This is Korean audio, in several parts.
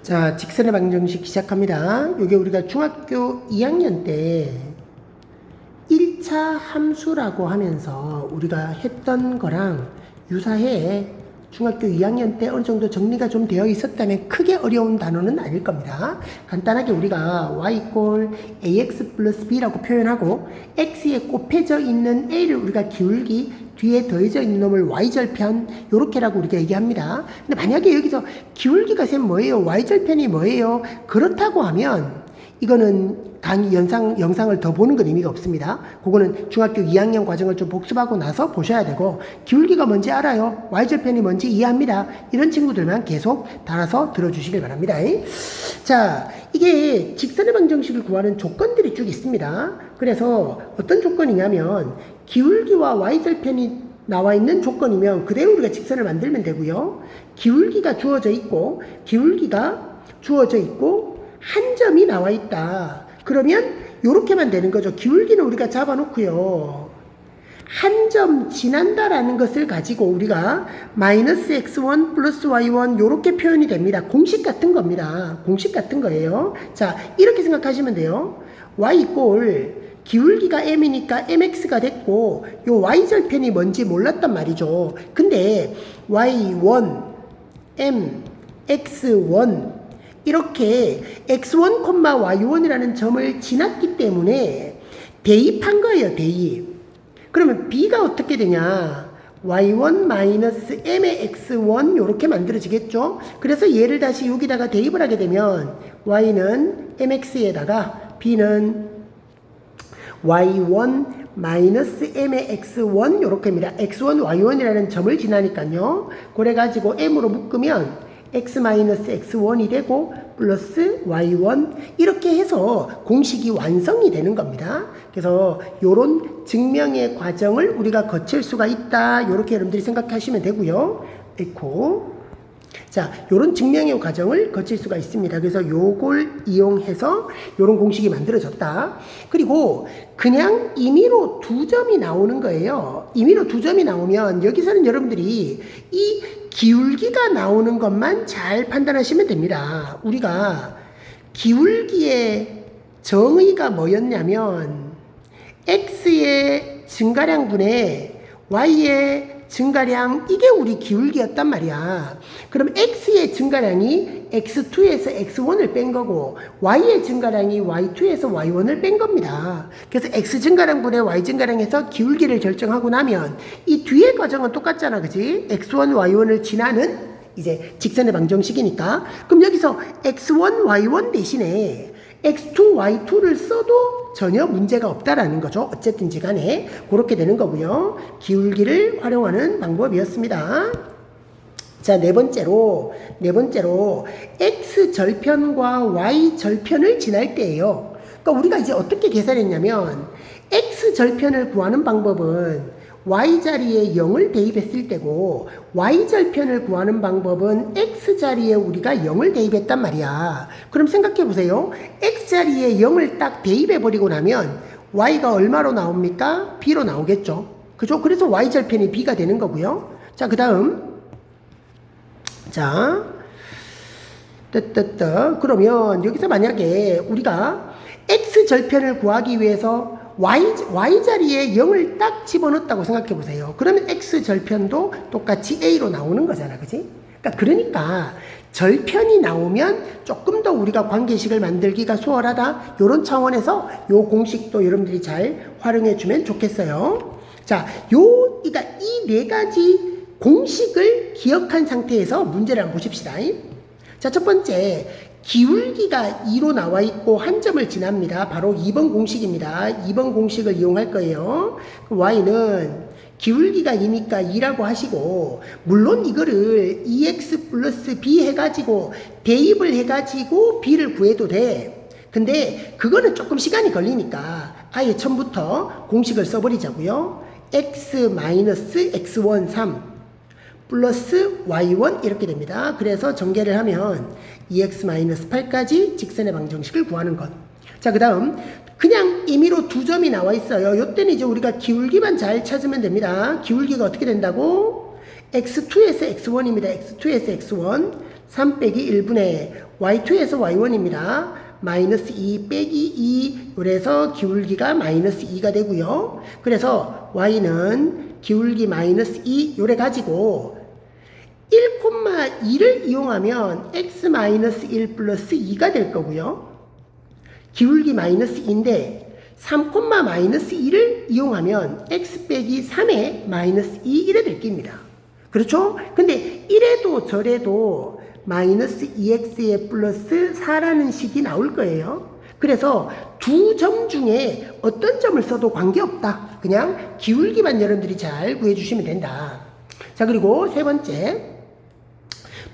자, 직선의 방정식 시작합니다. 이게 우리가 중학교 2학년 때 1차 함수라고 하면서 우리가 했던 거랑 유사해. 중학교 2학년 때 어느 정도 정리가 좀 되어 있었다면 크게 어려운 단어는 아닐 겁니다. 간단하게 우리가 y = ax 플러스 b라고 표현하고 x에 곱해져 있는 a를 우리가 기울기 뒤에 더해져 있는 놈을 y절편 요렇게라고 우리가 얘기합니다. 근데 만약에 여기서 기울기가 쌤 뭐예요? y절편이 뭐예요? 그렇다고 하면 이거는 강의 영상을 더 보는 건 의미가 없습니다. 그거는 중학교 2학년 과정을 좀 복습하고 나서 보셔야 되고, 기울기가 뭔지 알아요? y절편이 뭔지 이해합니다. 이런 친구들만 계속 달아서 들어주시길 바랍니다. 자, 이게 직선의 방정식을 구하는 조건들이 쭉 있습니다. 그래서 어떤 조건이냐면 기울기와 y절편이 나와 있는 조건이면 그대로 우리가 직선을 만들면 되고요. 기울기가 주어져 있고 한 점이 나와 있다. 그러면 요렇게만 되는 거죠. 기울기는 우리가 잡아놓고요. 한 점 지난다라는 것을 가지고 우리가 마이너스 x1 플러스 y1 요렇게 표현이 됩니다. 공식 같은 겁니다. 공식 같은 거예요. 자, 이렇게 생각하시면 돼요. y = 기울기가 m이니까 mx가 됐고 요 y절편이 뭔지 몰랐단 말이죠. 근데 y1, m, x1 이렇게 x1, y1이라는 점을 지났기 때문에 대입한 거예요. 대입. 그러면 b가 어떻게 되냐? y1 마이너스 m의 x1 이렇게 만들어지겠죠. 그래서 얘를 다시 여기다가 대입을 하게 되면 y는 mx에다가 b는 y1 마이너스 m의 x1 요렇게입니다. x1, y1이라는 점을 지나니까요. 그래가지고 m으로 묶으면 x-x1이 되고 플러스 y1 이렇게 해서 공식이 완성이 되는 겁니다. 그래서 요런 증명의 과정을 우리가 거칠 수가 있다. 요렇게 여러분들이 생각하시면 되고요. 에코. 자, 요런 증명의 과정을 거칠 수가 있습니다. 그래서 요걸 이용해서 요런 공식이 만들어졌다. 그리고 그냥 임의로 두 점이 나오는 거예요. 임의로 두 점이 나오면 여기서는 여러분들이 이 기울기가 나오는 것만 잘 판단하시면 됩니다. 우리가 기울기의 정의가 뭐였냐면 x의 증가량분의 y의 증가량, 이게 우리 기울기였단 말이야. 그럼 x의 증가량이 x2에서 x1을 뺀 거고 y의 증가량이 y2에서 y1을 뺀 겁니다. 그래서 x 증가량분의 y 증가량에서 기울기를 결정하고 나면 이 뒤의 과정은 똑같잖아, 그지? x1, y1을 지나는 이제 직선의 방정식이니까. 그럼 여기서 x1, y1 대신에 x2, y2를 써도 전혀 문제가 없다라는 거죠. 어쨌든지 간에 그렇게 되는 거고요. 기울기를 활용하는 방법이었습니다. 자, 네 번째로 x절편과 y절편을 지날 때예요. 그러니까 우리가 이제 어떻게 계산했냐면 x절편을 구하는 방법은 y자리에 0을 대입했을 때고 y절편을 구하는 방법은 x자리에 우리가 0을 대입했단 말이야. 그럼 생각해 보세요. x자리에 0을 딱 대입해버리고 나면 y가 얼마로 나옵니까? b로 나오겠죠. 그죠? 그래서 y절편이 b가 되는 거고요. 자, 그 다음 자, 그러면 여기서 만약에 우리가 x절편을 구하기 위해서 y자리에 0을 딱 집어넣었다고 생각해 보세요. 그러면 x절편도 똑같이 a로 나오는 거잖아, 그지? 그러니까 절편이 나오면 조금 더 우리가 관계식을 만들기가 수월하다. 이런 차원에서 요 공식도 여러분들이 잘 활용해 주면 좋겠어요. 자, 그러니까 이 네 가지 공식을 기억한 상태에서 문제를 한번 보십시다. 자, 첫 번째, 기울기가 2로 나와 있고 한 점을 지납니다. 바로 2번 공식입니다. 2번 공식을 이용할 거예요. y는 기울기가 2니까 2라고 하시고, 물론 이거를 2x 플러스 b 해가지고 대입을 해가지고 b를 구해도 돼. 근데 그거는 조금 시간이 걸리니까 아예 처음부터 공식을 써버리자고요. x-x1 3 플러스 y1 이렇게 됩니다. 그래서 전개를 하면 2x-8까지 직선의 방정식을 구하는 것. 자, 그 다음 그냥 임의로 두 점이 나와 있어요. 요때는 이제 우리가 기울기만 잘 찾으면 됩니다. 기울기가 어떻게 된다고? x2에서 x1입니다. x2에서 x1 3 빼기 1분의 y2에서 y1입니다. 마이너스 2 빼기 2 그래서 기울기가 마이너스 2가 되고요. 그래서 y는 기울기 마이너스 2 요래 가지고 1,2를 이용하면 x-1 플러스 2가 될 거고요. 기울기 마이너스 2인데 3,-2를 이용하면 x 빼기 3의 마이너스 2 이래 될 겁니다. 그렇죠? 근데 이래도 저래도 마이너스 2x에 플러스 4라는 식이 나올 거예요. 그래서 두 점 중에 어떤 점을 써도 관계없다. 그냥 기울기만 여러분들이 잘 구해주시면 된다. 자, 그리고 세 번째.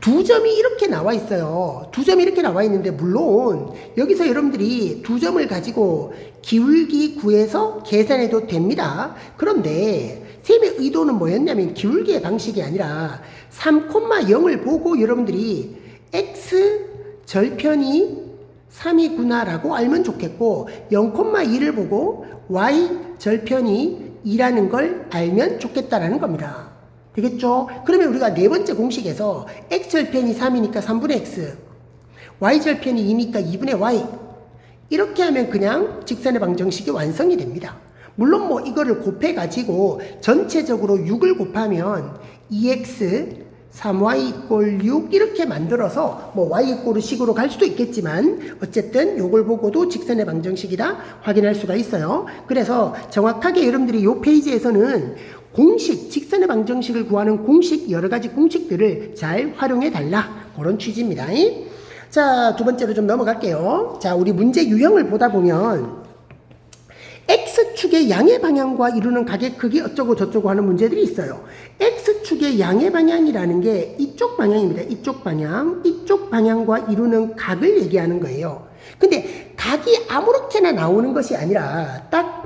두 점이 이렇게 나와 있어요. 두 점이 이렇게 나와 있는데 물론 여기서 여러분들이 두 점을 가지고 기울기 구해서 계산해도 됩니다. 그런데 쌤의 의도는 뭐였냐면 기울기의 방식이 아니라 3,0을 보고 여러분들이 x 절편이 3이구나 라고 알면 좋겠고 0,2를 보고 y 절편이 2라는 걸 알면 좋겠다라는 겁니다. 되겠죠? 그러면 우리가 네 번째 공식에서 x절편이 3이니까 3분의 x, y절편이 2니까 2분의 y 이렇게 하면 그냥 직선의 방정식이 완성이 됩니다. 물론 뭐 이거를 곱해가지고 전체적으로 6을 곱하면 2x 3y = 6 이렇게 만들어서 뭐 y = 식으로 갈 수도 있겠지만 어쨌든 요걸 보고도 직선의 방정식이다 확인할 수가 있어요. 그래서 정확하게 여러분들이 이 페이지에서는 공식, 직선의 방정식을 구하는 공식, 여러 가지 공식들을 잘 활용해 달라. 그런 취지입니다. 자, 두 번째로 좀 넘어갈게요. 자, 우리 문제 유형을 보다 보면 X축의 양의 방향과 이루는 각의 크기 어쩌고 저쩌고 하는 문제들이 있어요. X축의 양의 방향이라는 게 이쪽 방향입니다. 이쪽 방향, 이쪽 방향과 이루는 각을 얘기하는 거예요. 근데 각이 아무렇게나 나오는 것이 아니라 딱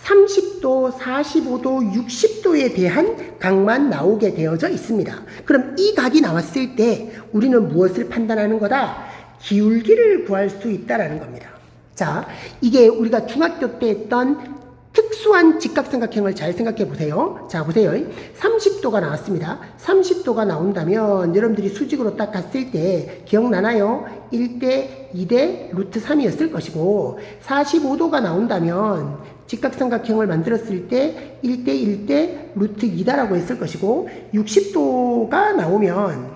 30도, 45도, 60도에 대한 각만 나오게 되어져 있습니다. 그럼 이 각이 나왔을 때 우리는 무엇을 판단하는 거다? 기울기를 구할 수 있다라는 겁니다. 자, 이게 우리가 중학교 때 했던 특수한 직각삼각형을 잘 생각해 보세요. 자, 보세요. 30도가 나왔습니다. 30도가 나온다면 여러분들이 수직으로 딱 갔을 때 기억나나요? 1대 2대 루트 3이었을 것이고 45도가 나온다면 직각삼각형을 만들었을 때 1대 1대 루트 2다라고 했을 것이고 60도가 나오면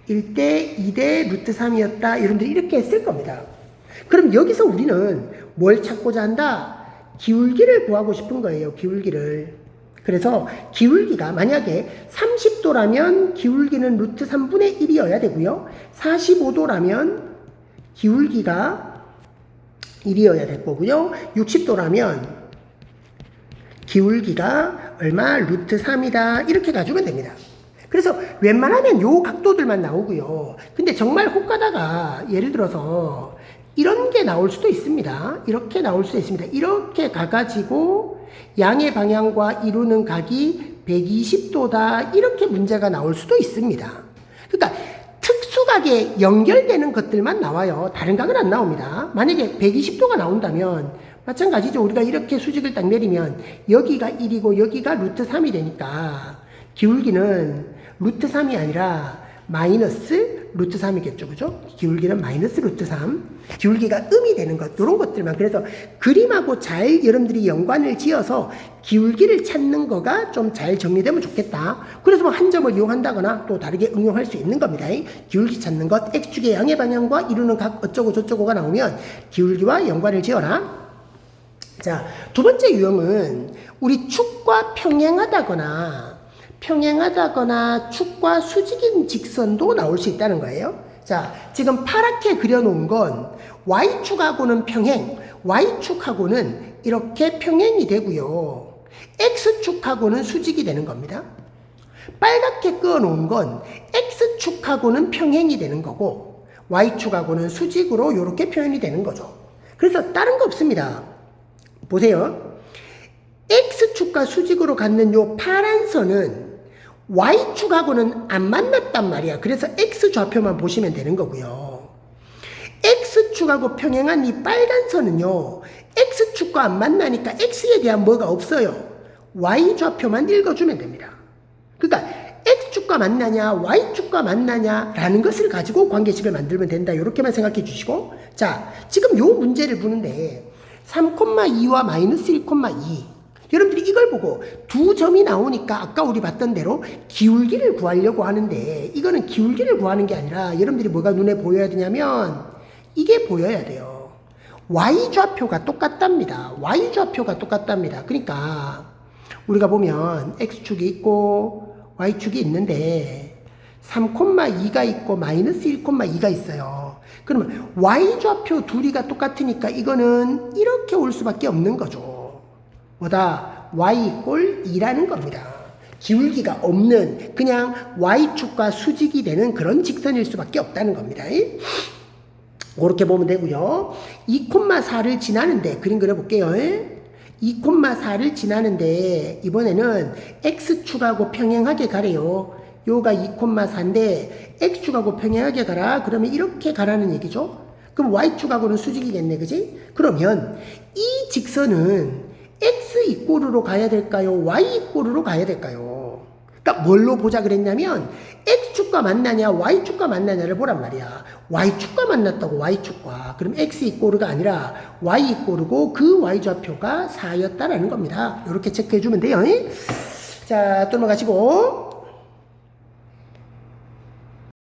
1대 2대 루트 3이었다. 여러분들이 이렇게 했을 겁니다. 그럼 여기서 우리는 뭘 찾고자 한다? 기울기를 구하고 싶은 거예요. 기울기를. 그래서 기울기가 만약에 30도라면 기울기는 루트 3분의 1이어야 되고요. 45도라면 기울기가 1이어야 될 거고요. 60도라면 기울기가 얼마? 루트 3이다. 이렇게 가주면 됩니다. 그래서 웬만하면 요 각도들만 나오고요. 근데 정말 혹 가다가 예를 들어서 이런 게 나올 수도 있습니다. 이렇게 나올 수도 있습니다. 이렇게 가가지고 양의 방향과 이루는 각이 120도다. 이렇게 문제가 나올 수도 있습니다. 그러니까 특수각에 연결되는 것들만 나와요. 다른 각은 안 나옵니다. 만약에 120도가 나온다면 마찬가지죠. 우리가 이렇게 수직을 딱 내리면 여기가 1이고 여기가 루트 3이 되니까 기울기는 루트 3이 아니라 마이너스 루트 3이겠죠. 그죠? 기울기는 마이너스 루트 3. 기울기가 음이 되는 것, 이런 것들만. 그래서 그림하고 잘 여러분들이 연관을 지어서 기울기를 찾는 거가 좀 잘 정리되면 좋겠다. 그래서 뭐 한 점을 이용한다거나 또 다르게 응용할 수 있는 겁니다. 기울기 찾는 것, X축의 양의 방향과 이루는 각 어쩌고 저쩌고가 나오면 기울기와 연관을 지어라. 자, 두 번째 유형은 우리 축과 평행하다거나 축과 수직인 직선도 나올 수 있다는 거예요. 자, 지금 파랗게 그려놓은 건 Y축하고는 평행, Y축하고는 이렇게 평행이 되고요. X축하고는 수직이 되는 겁니다. 빨갛게 그어놓은 건 X축하고는 평행이 되는 거고 Y축하고는 수직으로 이렇게 표현이 되는 거죠. 그래서 다른 거 없습니다. 보세요. X축과 수직으로 갖는 요 파란 선은 Y축하고는 안 만났단 말이야. 그래서 X좌표만 보시면 되는 거고요. X축하고 평행한 이 빨간 선은요. X축과 안 만나니까 X에 대한 뭐가 없어요. Y좌표만 읽어주면 됩니다. 그러니까 X축과 만나냐 Y축과 만나냐라는 것을 가지고 관계식을 만들면 된다. 이렇게만 생각해 주시고, 자 지금 요 문제를 보는데 3,2와 마이너스 1,2, 여러분들이 이걸 보고 두 점이 나오니까 아까 우리 봤던 대로 기울기를 구하려고 하는데, 이거는 기울기를 구하는 게 아니라 여러분들이 뭐가 눈에 보여야 되냐면 이게 보여야 돼요. Y좌표가 똑같답니다. Y좌표가 똑같답니다. 그러니까 우리가 보면 X축이 있고 Y축이 있는데 3,2가 있고 마이너스 1,2가 있어요. 그러면 Y좌표 둘이가 똑같으니까 이거는 이렇게 올 수밖에 없는 거죠. 뭐다? Y 꼴 2라는 겁니다. 기울기가 없는 그냥 Y축과 수직이 되는 그런 직선일 수밖에 없다는 겁니다. 그렇게 보면 되고요. 2,4를 지나는데 그림 그려볼게요. 2,4를 지나는데 이번에는 X축하고 평행하게 가래요. 요가 2,4인데 X축하고 평행하게 가라. 그러면 이렇게 가라는 얘기죠. 그럼 Y축하고는 수직이겠네. 그지? 그러면 이 직선은 X 이꼴으로 가야 될까요? Y 이꼴으로 가야 될까요? 그러니까 뭘로 보자 그랬냐면 X축과 만나냐 Y축과 만나냐를 보란 말이야. Y축과 만났다고 Y축과. 그럼 X 이꼴가 아니라 Y 이꼴이고 그 Y좌표가 4였다라는 겁니다. 이렇게 체크해 주면 돼요. 자, 또 넘어가시고